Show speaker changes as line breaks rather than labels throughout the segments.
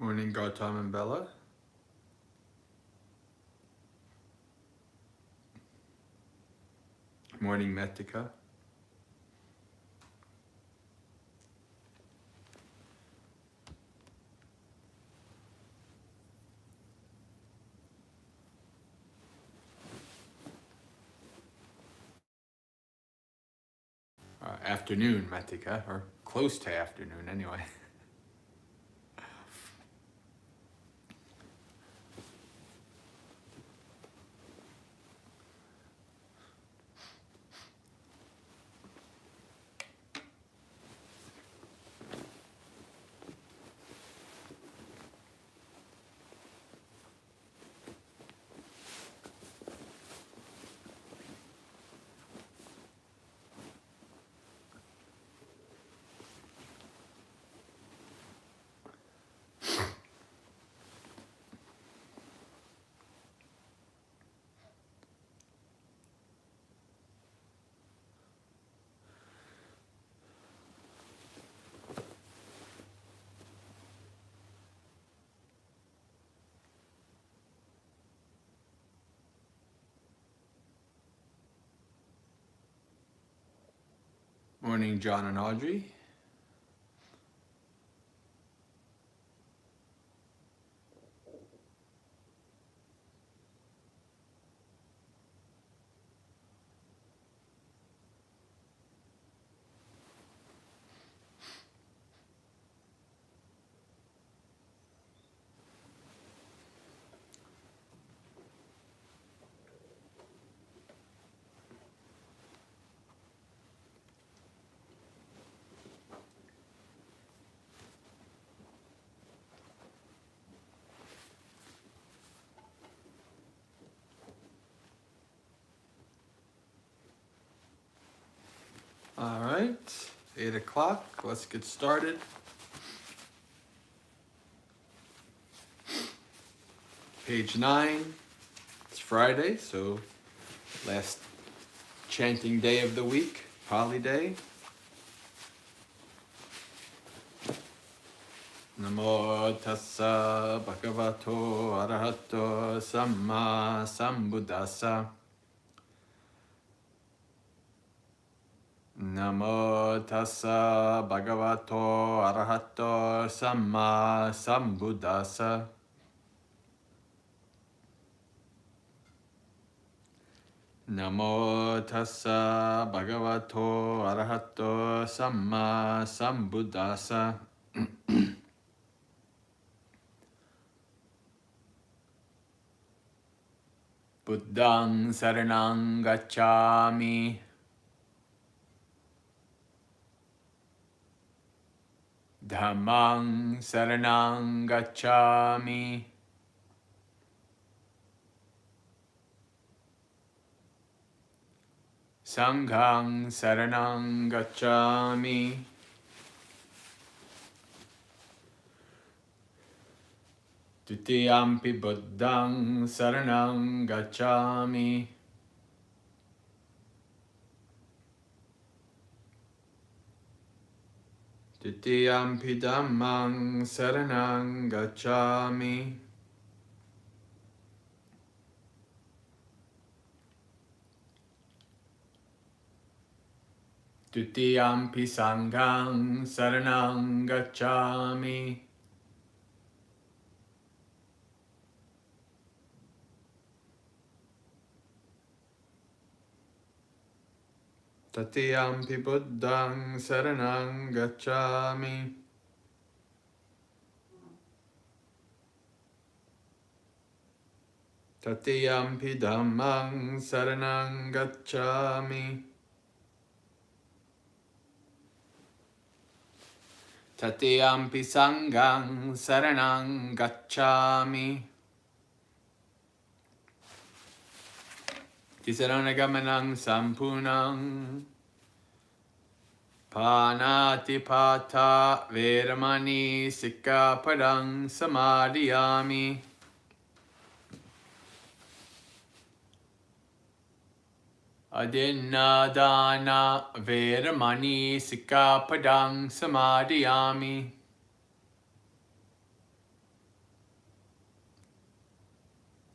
Morning, Gautam and Bella. Morning, Metika. Afternoon, Metika, or close to afternoon anyway. Morning, John and Audrey. All right, 8 o'clock. Let's get started. Page 9. It's Friday, so last chanting day of the week, Pali Day. Namo tassa bhagavato arahato samma sambuddhassa. Namo tassa bhagavato arahato samma sambuddhassa. Namo tassa bhagavato arahato samma sambuddhassa. Buddhang saranang gacchami. Dhammang saranang gacchami. Sanghang saranang gacchami. Tutiyampi buddhang saranang gacchami. Tutiyampi dhammang saranang gacchami. Tutiyampi sanghang saranang gacchami. Tatiyampi buddhang saranang gacchami. Tatiyampi dhammang saranang gacchami. Tatiyampi sanghang saranang gacchami. Tisaranagamanang sampunang. Panatipata veramani sikkapadang samadhiyami. Adinadana veramani sikkapadang samadhiyami.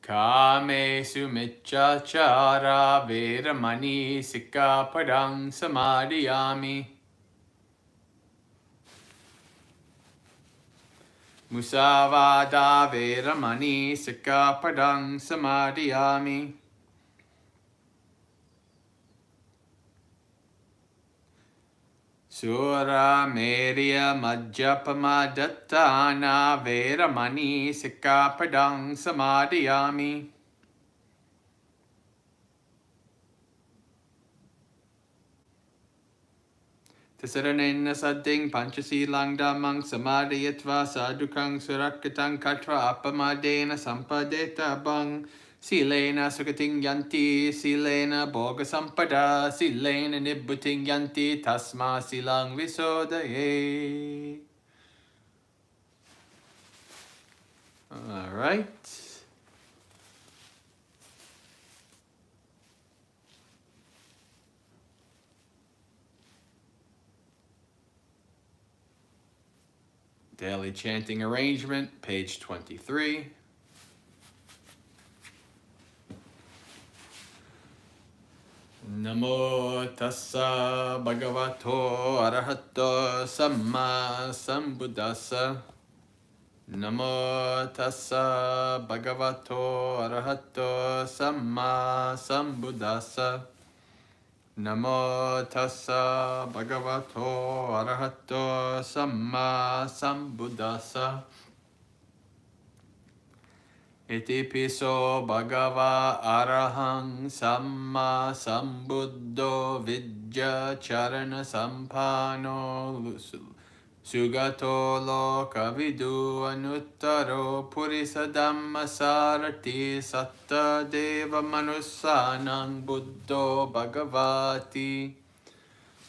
Kamesu miccachara veramani sikkhapadang samadhiyami. Musavada veramani sikkhapadang samadhiyami. Sura Merya Majjapamadatthana Veramani Sikkhapadang Samadhiyami. Tisaranena sadding panchasilang dhammang samadhiyatva sadhukang surakitang katva appamadena sampadeta bang. Silena sukating yanti, silena bhoga sampada, silena nibbuting yanti, tasma silang visodaye. All right. Daily chanting arrangement, page 23. Namo tassa bhagavato arahato samma sambuddhassa. Namo tassa bhagavato arahato samma sambuddhassa. Namo tassa bhagavato arahato samma sambuddhassa. Iti piso bhagava arahang samma sambuddho vidya charana sampano sugato loka vidu anuttaro purisa dhamma sarati satta deva manussanang buddho bhagavati.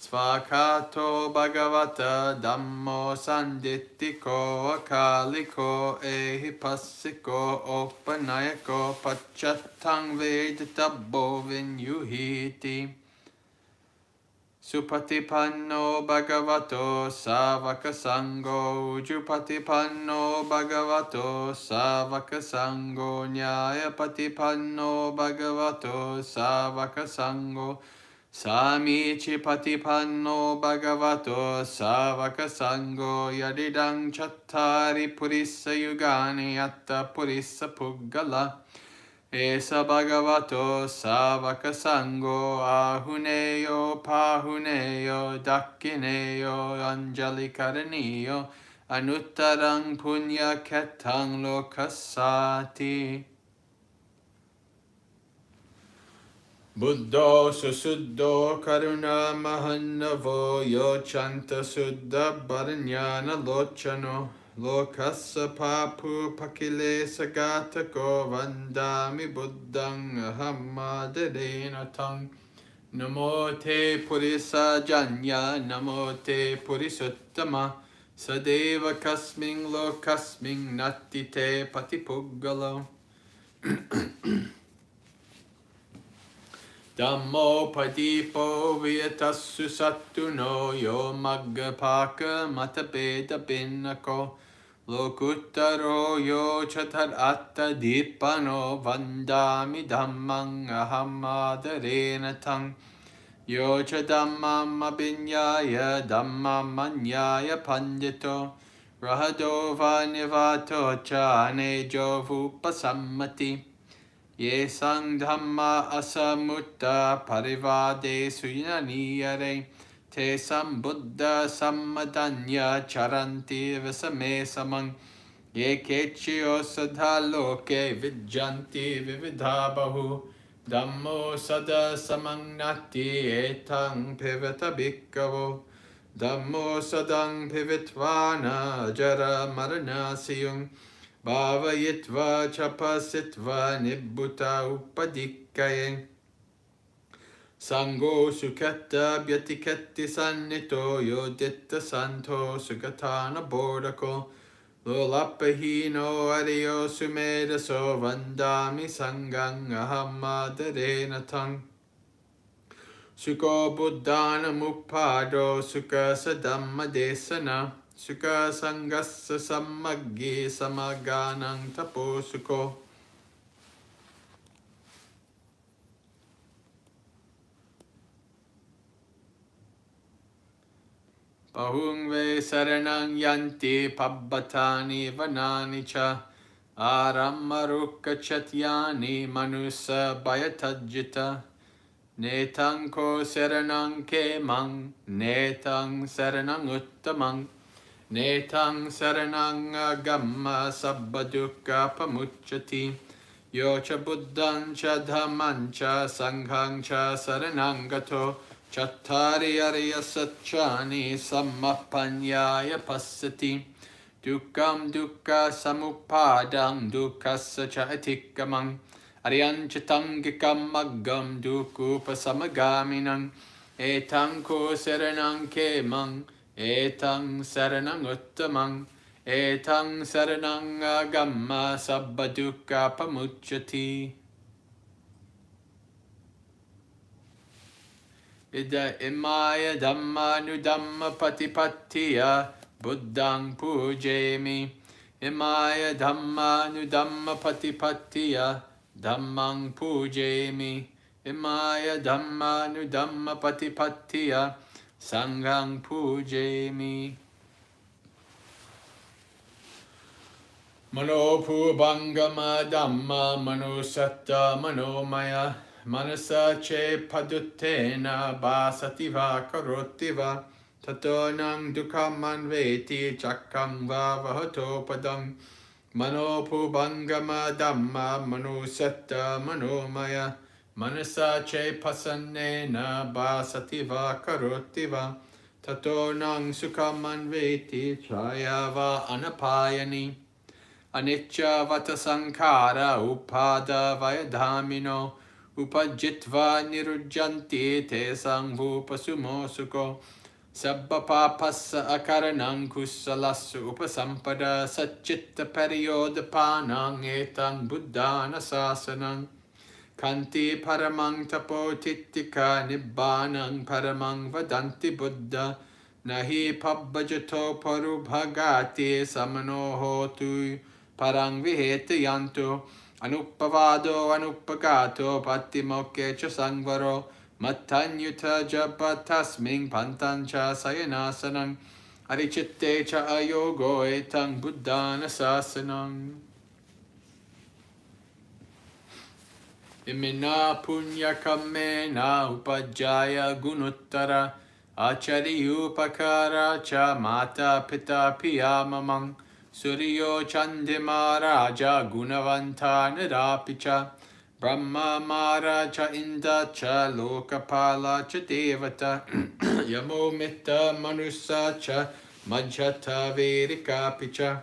Svakato bhagavata dhammo sandittiko akaliko ehipassiko opanayako pachattang vedatabbo vinyuhiti. Supatipanno bhagavato savaka sangho ujupatipanno bhagavato savaka sangho nyayapatipanno bhagavato savaka sangho Samici patipanno bhagavato savaka sangho yadidang chattari purissa yugani atta purissa puggala. Esa bhagavato savaka sangho ahuneyo pahuneyo dakkineyo anjali karaniyo anuttarang punya ketang lokasati. Buddho susuddho karuna mahannavo yo chanta suddha baranyana lochano lokassa papu pakile sagatako vandami buddhang ahammadadena tang. Namo te purisa janya namo te purisuttama sadeva kasming lokasming natti te patipuggalo. Dhammo padipo viyatassu sattu no yo maggapaka matapeda pinnako lokuttaro yo chatar atta dipano vandami dhammang ahammadarena tang yo cha dhammam abhinyaya dhammam manyaya pandito rahado vanivato cha anejo vupasammati. Ye sang dhamma asamutta parivade suyaniyare te sambuddha sammadanya charanti visame samang ye kechyo sadhaloke vijanti vividhabahu dhammo sada samangnati etang pivata bhikkavo dhammo sadang pivitvana jara marana siyung Bhavayitva chapasitva nibbuta upadikkaye Sango sukata byatikatti sannito yoditta santo sugatana bordako Lolapahino ariyo sumedaso vandami sangang ahammadarena tang Suko buddhana mupado suka sadamma desana Sukha sangassa sammaggi samaganang taposuko Bahungve saranang yanti pabbatani vanani cha arammarukka chatyani manusa bayatajjita netang saranang kemang netang saranang uttamang netang saranang agamma sabbadukka pamucchati yo cha buddhang cha dhamman cha sanghang cha saranang gato Chattari Arya Satchani Sammapanyaya Passati Dukkam Dukka Samupadang Dukkassa Chaitikkamang Aryanchitangikam Maggam Dukkupasamagaminang Etang Ko Saranang Kemang Etang Saranang Uttamang Etang Saranang Agamma Sabbadukka Pamucchati Ida imaya dhamma nu dhamma patipattiya buddhang pujemi. Imaya dhamma nu dhamma patipattiya dhammang pujemi. Imaya dhamma nu dhamma patipattiya sanghang pujemi. Manopu bhangama dhamma manusatta manomaya Manasa che paduttena basativa karotiva tatonang dukkam manveti chakkam va vahato padam manopu bhangama dhamma manusatta manomaya manasa che pasannena basativa karotiva tatonang sukham manveti chayava anapayani anicca vata sankhara upada vayadhamino Upajitva nirujjanti te sangvu pasumo sukho Sabba papassa akaranang kusalasu upasampada Satchitta pariyodapanang etang buddhana sasanang Kanti paramang tapo tittika nibbanang paramang vadanti buddha Nahi pabbhajato parubhagati samano hotu parang vihete yanto Anupavado anupagato patimokke cha sangvaro Mattanyuta japatasming pantancha sayanasanang Arichitte cha ayogo etang buddhana sasanang Imina punya kamena upajaya gunuttara Achari upakara cha mata pita piyamamang Suryo Chandimaraja Gunavanta Nirapicha Brahma Maraja Inda Cha Lokapala Cha Devata Yamo Mitta Manusa Cha Majjata Vedika Picha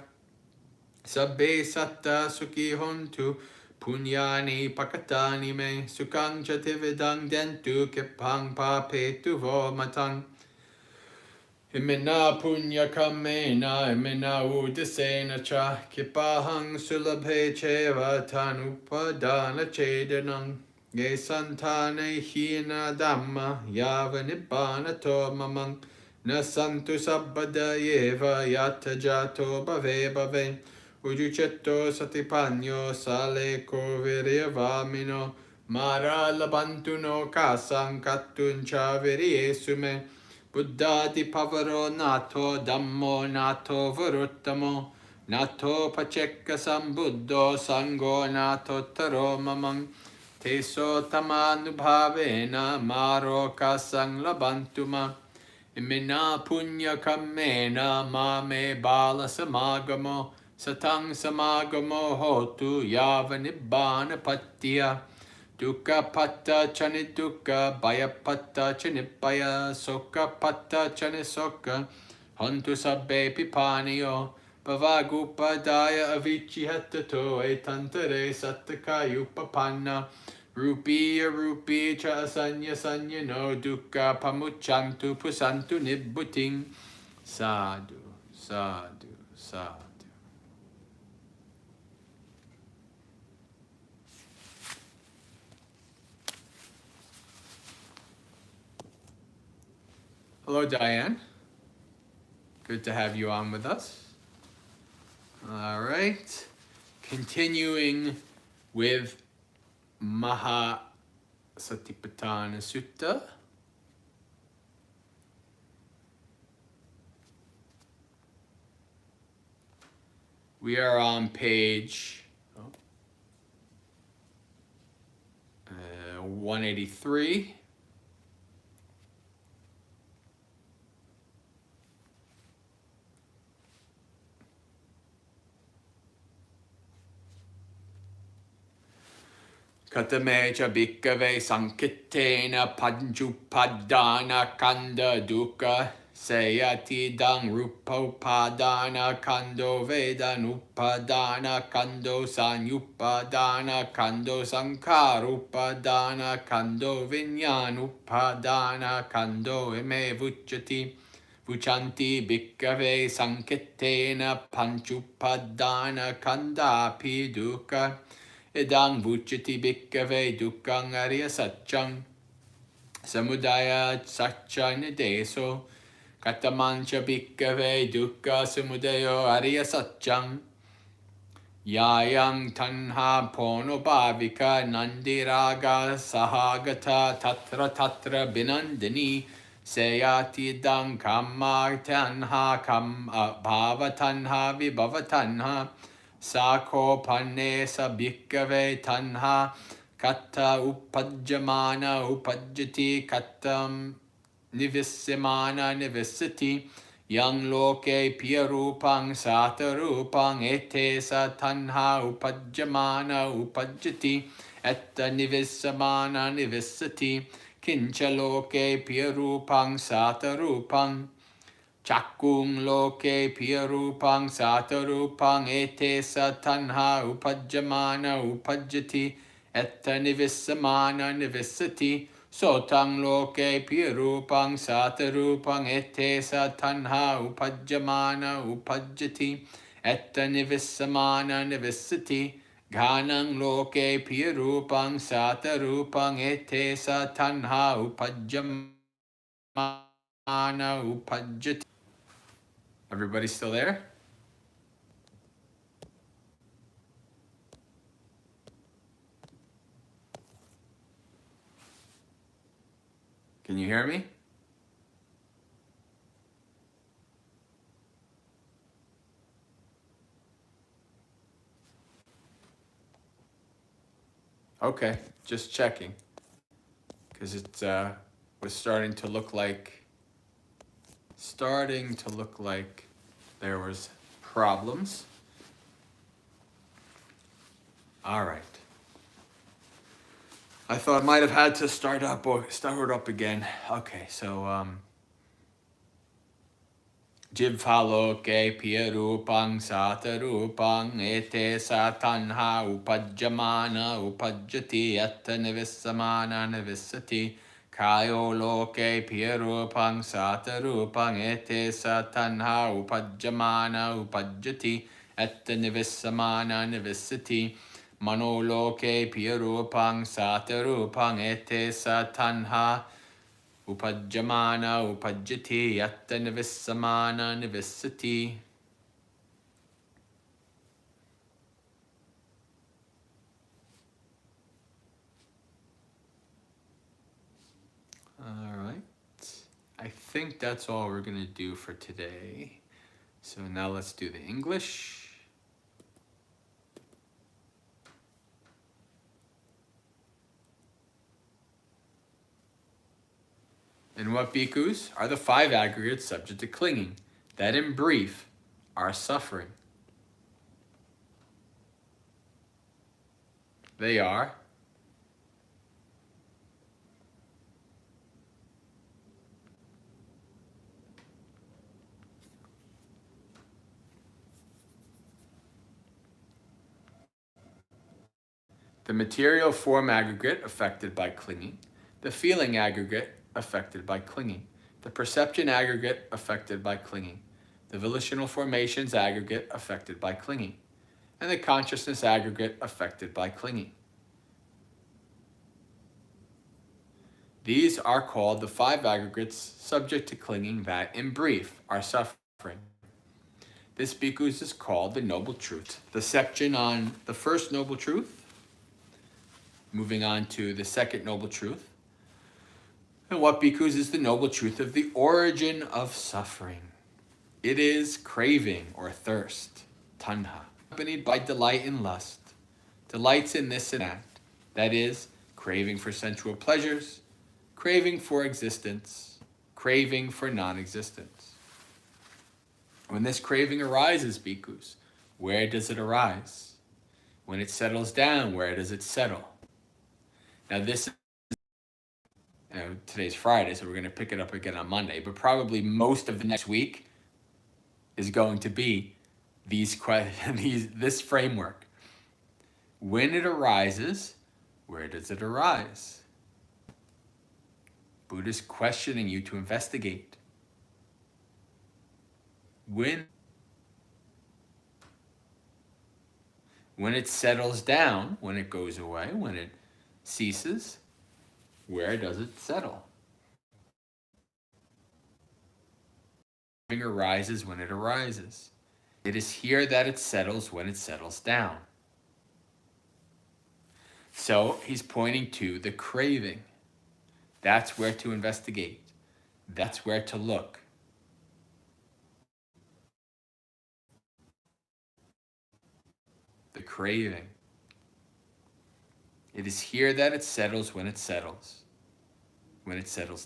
Sabbe Satta Sukhi Hontu Punyani Pakatani Me Sukang Cha Tividang Dentu Kipang Papetu Vomatang Imena punya kamena imena udasena cha kipahang sulabhe cheva tanupadana chedanang ye santane hina dhamma yava nibbana to mamang na santu sabbada yeva yata jato bave bave ujucetto satipanyo sale kovirya vamino mara labantu no kasang katuncha viriesume Buddha di pavaro nato dhammo nato varuttamo nato pacekka sambuddho sango nato taro mamang teso tamanubhavena maro kasang labantuma imena punya kammena mame bala samagamo satang samagamo hotu yava nibbana pattiya Dukkha patta chani dukkha, bhaya patta chani bhaya, sokha patta chani sokha, hantu sabbe pipaniyo, bhavagupadaya avici hatato, etantare sattakayupapanna, rupiya rupi cha asanya sanya no, dukkha pamuchantu pusantu nibbuting, sadhu, sadhu, sadhu. Hello, Diane. Good to have you on with us. All right. Continuing with Mahasatipatthana Sutta. We are on page 183. Katameja bhikkhave sankitena panjupadana kanda dukkha sayatidang rupopadana kando vedanupadana kando sanyupadana kando sankarupadana kando vinyanupadana kando ime vuchanti bhikkhave sankitena panjupadana kandapi dukkha Idang vuchati bhikkhave dukkhang arya satchang samudaya satcha nideso katamancha bhikkhave dukkha samudayo arya satchang yayang tanha pono bhavika nandiraga sahagata tatra binandini sayati dang kamma tanha kam bhava tanha vibhava tanha Sako panne sa bhikkhave tanha katta upajjamana upajjati kattam nivissimana nivissati yang loke piyarupang satarupang ete sa tanha upajjamana upajjati etta nivissamana nivissati kincha loke piyarupang satarupang Chakung loke piyarupang satarupang ete sa tanha upajjamana upajjati etta nivissamana nivissati sotang loke piyarupang satarupang ete sa tanha upajjamana upajjati etta nivissamana nivissati ghanang loke piyarupang satarupang ete sa tanha upajjamana upajjati. Everybody still there? Can you hear me? Okay, just checking. Because it was starting to look like there was problems. All right. I thought I might have had to start up again. Okay, so Jivhaloke piyarupang satarupang ete satanha upajjamana upajjati atta nivissamana nivissati kayo loke piyarupang satarupang ete satanha upajjamana upajjati atta nivissamana nivissati manoloke piyarupang satarupang ete satanha Upajjamana upajjati yatta nivissamana nivissati. All right. I think that's all we're going to do for today. So now let's do the English. And what bhikkhus are the 5 aggregates subject to clinging, that in brief are suffering? They are the material form aggregate affected by clinging, the feeling aggregate affected by clinging, the perception aggregate affected by clinging, the volitional formations aggregate affected by clinging, and the consciousness aggregate affected by clinging. These are called the 5 aggregates subject to clinging that, in brief, are suffering. This bhikkhus is called the Noble Truth. The section on the first Noble Truth, moving on to the second Noble Truth. And what bhikkhus is the Noble Truth of the origin of suffering? It is craving or thirst, tanha. accompanied by delight and lust, delights in this and that, that is, craving for sensual pleasures, craving for existence, craving for non-existence. When this craving arises, bhikkhus, where does it arise? When it settles down, where does it settle? Now this, today's Friday, so we're going to pick it up again on Monday, but probably most of the next week is going to be this framework. When it arises, where does it arise? Buddha's questioning you to investigate. When it settles down, when it goes away, when it ceases, where does it settle? It arises when it arises. It is here that it settles when it settles down. So he's pointing to the craving. That's where to investigate. That's where to look. The craving. It is here that it settles when it settles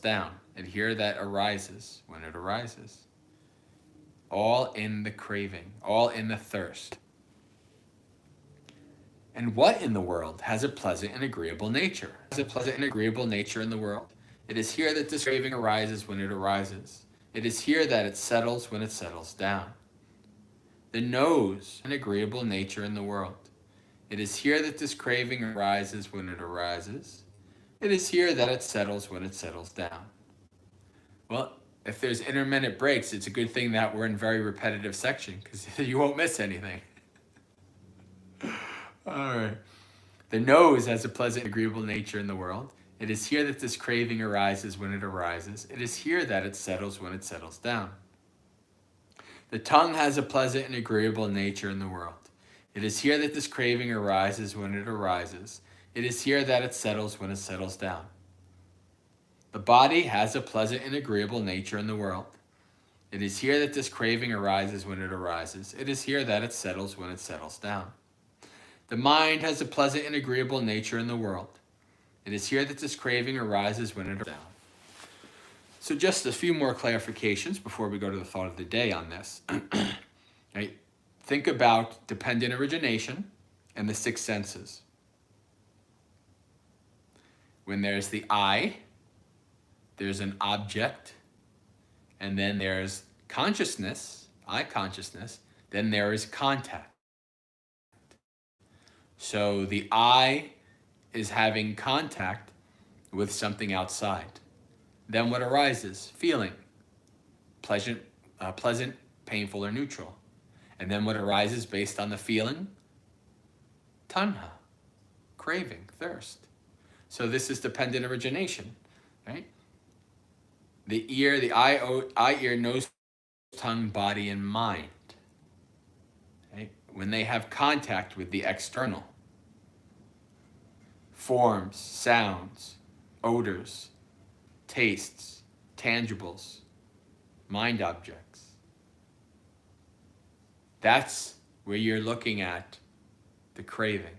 down. And here that arises when it arises. All in the craving, all in the thirst. And what in the world has a pleasant and agreeable nature? Has a pleasant and agreeable nature in the world? It is here that this craving arises when it arises. It is here that it settles when it settles down. The nose, an agreeable nature in the world. It is here that this craving arises when it arises. It is here that it settles when it settles down. Well, if there's intermittent breaks, it's a good thing that we're in very repetitive section because you won't miss anything. All right. The nose has a pleasant, agreeable nature in the world. It is here that this craving arises when it arises. It is here that it settles when it settles down. The tongue has a pleasant and agreeable nature in the world. It is here that this craving arises when it arises. It is here that it settles when it settles down. The body has a pleasant and agreeable nature in the world. It is here that this craving arises when it arises. It is here that it settles when it settles down. The mind has a pleasant and agreeable nature in the world. It is here that this craving arises when it arises down. So just a few more clarifications before we go to the thought of the day on this. Right? Think about dependent origination and the six senses. When there's the I, there's an object, and then there's consciousness, I consciousness, then there is contact. So the I is having contact with something outside. Then what arises? Feeling. Pleasant, painful, or neutral. And then what arises based on the feeling? Tanha, craving, thirst. So this is dependent origination, right? The ear, the eye, ear, nose, tongue, body, and mind. Right? When they have contact with the external, forms, sounds, odors, tastes, tangibles, mind objects. That's where you're looking at the craving.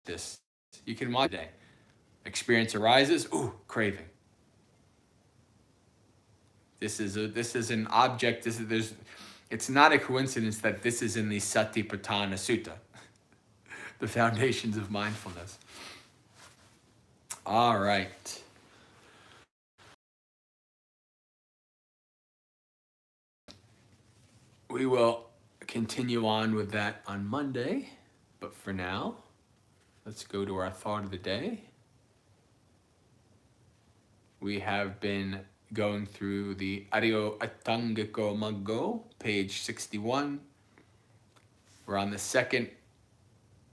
This, you can watch today. Experience arises, ooh, craving. This is an object. It's not a coincidence that this is in the Satipatthana Sutta, the foundations of mindfulness. All right. We will continue on with that on Monday, but for now, let's go to our thought of the day. We have been going through the Aryo Atangiko Maggo, page 61. We're on the second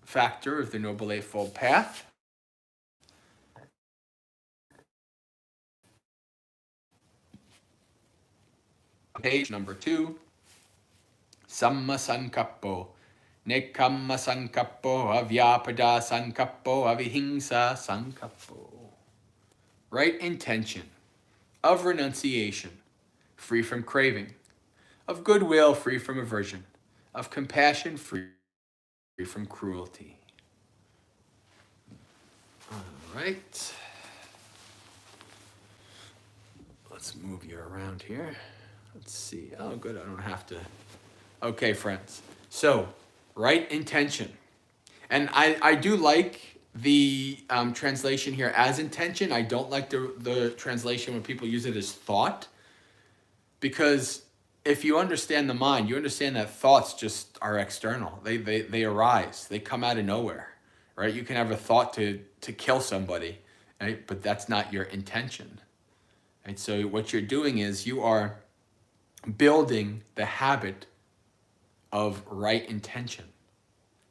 factor of the Noble Eightfold Path. Page number 2. Samma Sankappo, Nekamma Sankappo, Avyapada Sankappo, Avihingsa Sankappo. Right intention of renunciation, free from craving, of goodwill free from aversion, of compassion free from cruelty. All right. Let's move you around here. Let's see. Oh, good. I don't have to. Okay, friends. So, right intention. And I do like the translation here as intention. I don't like the translation when people use it as thought. Because if you understand the mind, you understand that thoughts just are external. They arise. They come out of nowhere, right? You can have a thought to kill somebody, right? But that's not your intention, right? So what you're doing is you are building the habit of right intention.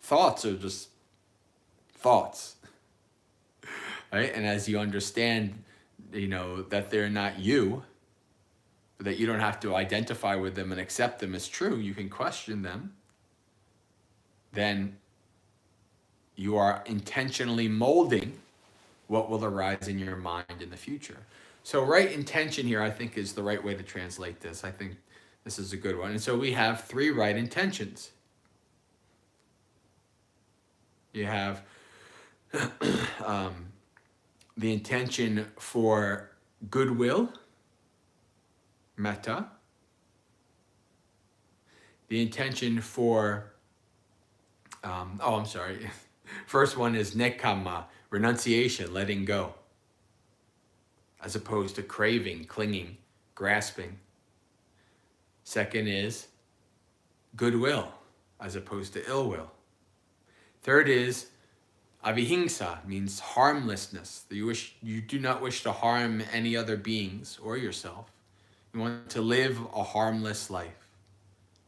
Thoughts are just thoughts, right? And as you understand, that they're not you, that you don't have to identify with them and accept them as true, you can question them, then you are intentionally molding what will arise in your mind in the future. So right intention here, I think, is the right way to translate this. I think this is a good one. And so we have 3 right intentions. You have the intention for goodwill, metta. The intention for, First one is nekkhamma, renunciation, letting go, as opposed to craving, clinging, grasping. Second is goodwill, as opposed to ill will. Third is avihingsa, means harmlessness. You do not wish to harm any other beings or yourself. You want to live a harmless life,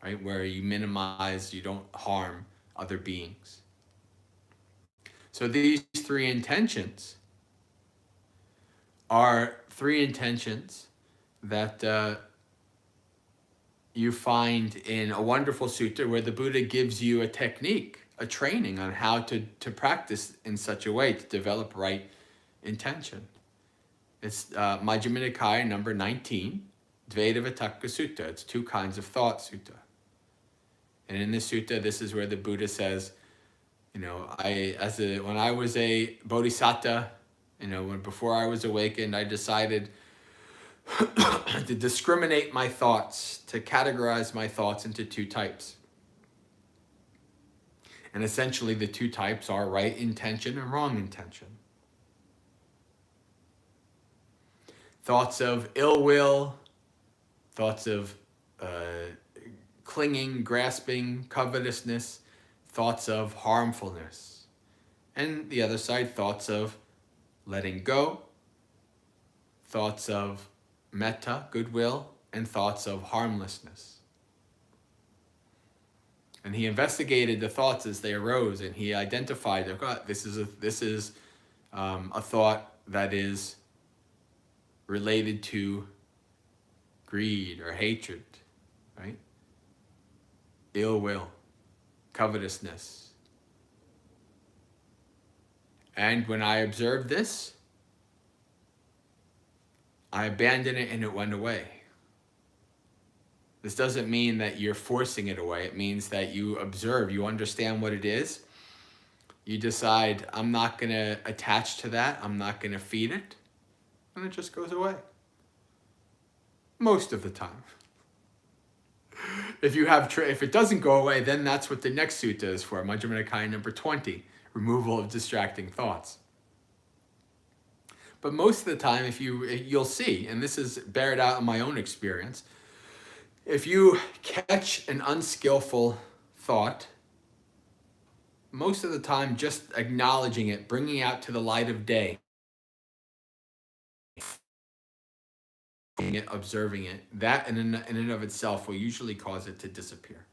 right? Where you minimize, you don't harm other beings. So these 3 intentions are 3 intentions that you find in a wonderful sutta where the Buddha gives you a technique, a training on how to practice in such a way to develop right intention. It's Majjhima Nikaya number 19, Dvaita Vitakka Sutta. It's 2 kinds of thought sutta. And in this sutta, this is where the Buddha says, when I was a bodhisattva, before I was awakened, I decided to discriminate my thoughts, to categorize my thoughts into 2 types. And essentially the 2 types are right intention and wrong intention. Thoughts of ill will, thoughts of clinging, grasping, covetousness, thoughts of harmfulness. And the other side, thoughts of letting go, thoughts of metta, goodwill, and thoughts of harmlessness. And he investigated the thoughts as they arose, and he identified, this is a thought that is related to greed or hatred, right? Ill will, covetousness. And when I observed this, I abandoned it and it went away. This doesn't mean that you're forcing it away. It means that you observe, you understand what it is. You decide, I'm not going to attach to that. I'm not going to feed it. And it just goes away. Most of the time. If it doesn't go away, then that's what the next sutta is for. Majjhima Nikaya number 20, removal of distracting thoughts. But most of the time, you'll see, and this is bear it out in my own experience, if you catch an unskillful thought, most of the time just acknowledging it, bringing it out to the light of day, observing it, that in and of itself will usually cause it to disappear.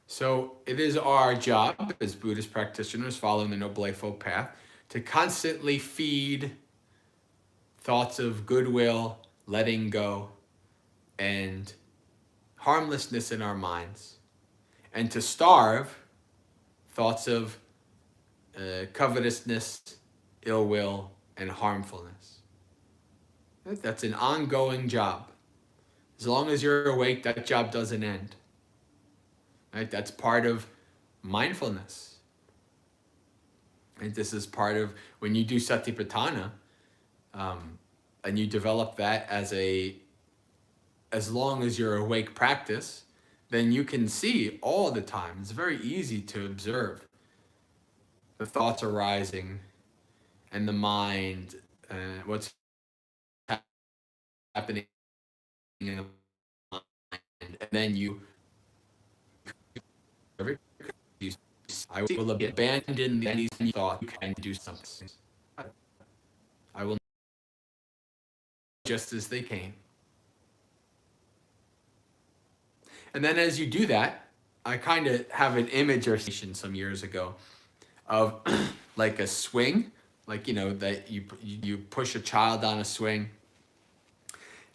So it is our job as Buddhist practitioners following the Noble Eightfold Path to constantly feed thoughts of goodwill, letting go, and harmlessness in our minds, and to starve thoughts of covetousness, ill will, and harmfulness. That's an ongoing job. As long as you're awake, that job doesn't end. Right? That's part of mindfulness. And this is part of when you do satipatthana, and you develop that as long as you're awake practice, then you can see all the time. It's very easy to observe the thoughts arising and the mind, what's happening in the mind, and then I will abandon these thoughts. You can do something. I will just as they came. And then as you do that, I kind of have an image or some years ago of like a swing, like, that you push a child on a swing,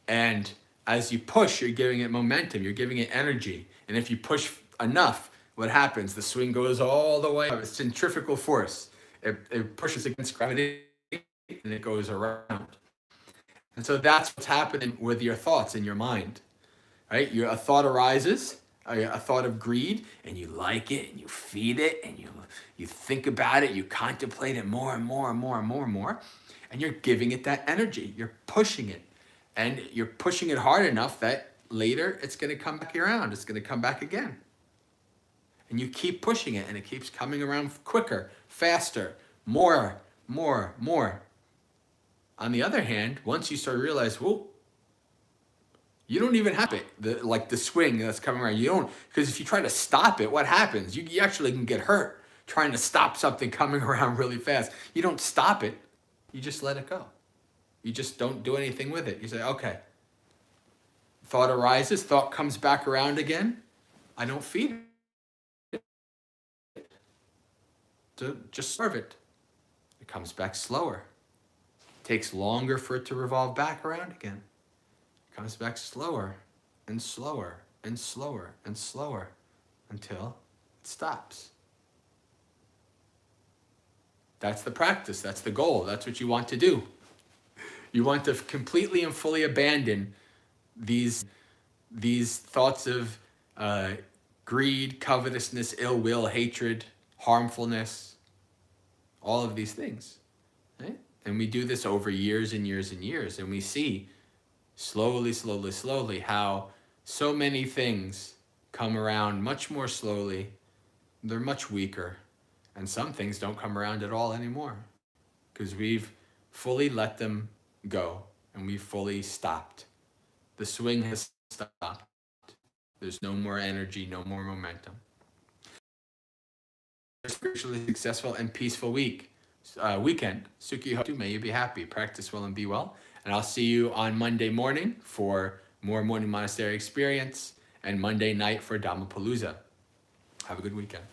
and as you push, you're giving it momentum, you're giving it energy. And if you push enough, what happens? The swing goes all the way up. It's centrifugal force. It pushes against gravity and it goes around. And so that's what's happening with your thoughts in your mind, right? A thought arises, a thought of greed, and you like it, and you feed it, and you think about it, you contemplate it more and more and more and more and more, and you're giving it that energy. You're pushing it, and you're pushing it hard enough that later it's going to come back around. It's going to come back again. And you keep pushing it, and it keeps coming around quicker, faster, more. On the other hand, once you start to realize, whoa, you don't even have it, like the swing that's coming around. You don't, because if you try to stop it, what happens? You actually can get hurt trying to stop something coming around really fast. You don't stop it, you just let it go. You just don't do anything with it. You say, okay, thought arises, thought comes back around again. I don't feed it. So just serve it. It comes back slower. It takes longer for it to revolve back around again. Comes back slower and slower and slower and slower until it stops. That's the practice. That's the goal. That's what you want to do. You want to completely and fully abandon these thoughts of greed, covetousness, ill will, hatred, harmfulness, all of these things. Right? And we do this over years and years and years, and we see slowly, how so many things come around much more slowly. They're much weaker. And some things don't come around at all anymore because we've fully let them go and we've fully stopped. The swing has stopped. There's no more energy, no more momentum. Spiritually successful and peaceful weekend. Sukhi Hotu, may you be happy, practice well and be well. And I'll see you on Monday morning for more morning monastery experience and Monday night for Dhammapalooza. Have a good weekend.